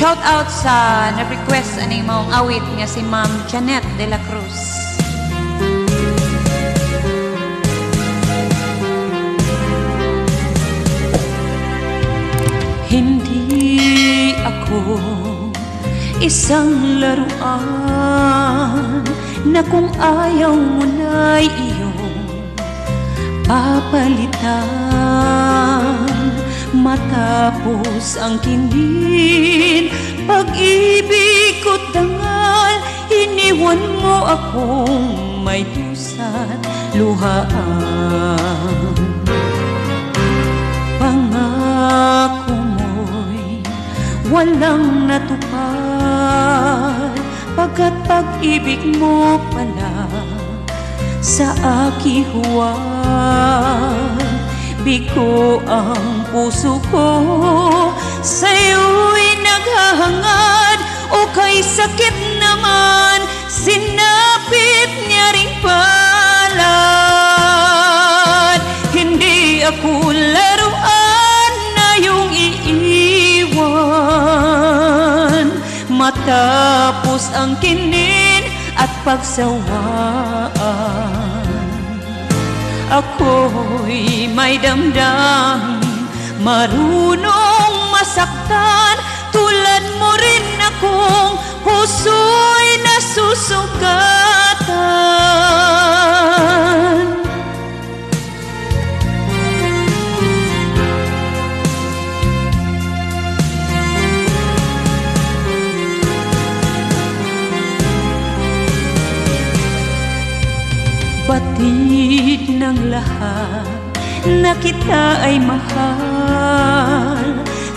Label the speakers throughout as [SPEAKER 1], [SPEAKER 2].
[SPEAKER 1] Shout out sa na-request aning maong awit nga si Ma'am Janet de la Cruz. Hindi ako isang laruan na kung ayaw mo na'y iyong papalitan. Matapos ang kinin, pag-ibig ko't dangal, iniwan mo akong may dusa't luhaan. Pangako mo'y walang natupad, pagkat pag-ibig mo pala sa aki huwag. Biko ang puso ko, sa'yo'y naghahangad, o kay sakit naman, sinapit niya ring palad. Hindi ako laruan na iyong iiwan, matapos ang kinin at pagsawaan. Ako'y may damdamin, marunong masaktan, tulad mo rin akong puso'y nasusugatan. Batid ng lahat na kita ay mahal,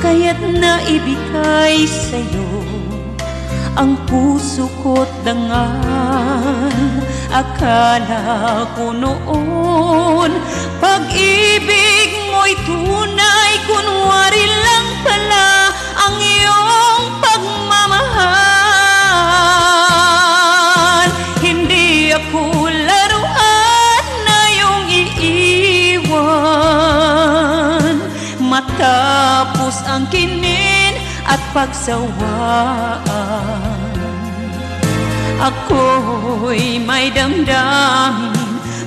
[SPEAKER 1] kaya't naibigay sa'yo ang puso ko't dangal. Akala ko noon pag-ibig mo'y tunay, kunwari lang pala ang iyong pagmamahal. Hindi ako laruan na iyong iiwan, matapos ang kinin at pagsawaan. Ako'y may damdamin,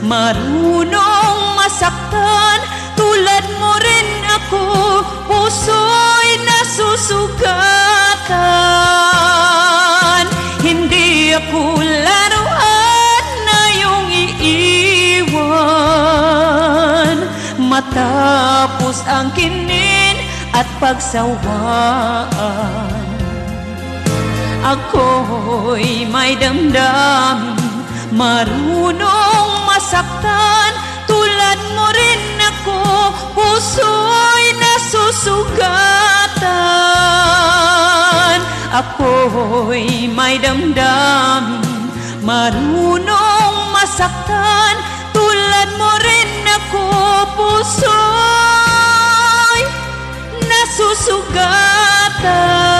[SPEAKER 1] marunong masaktan, tulad mo rin ako, puso'y nasusugatan. Hindi ako laruan na iyong iiwan, matapos ang kinin at pagsawaan. Ako'y may damdamin, marunong masaktan, tulad mo rin ako, puso'y nasusugatan. Ako'y may damdamin, marunong masaktan, tulad mo rin ako, puso'y nasusugatan.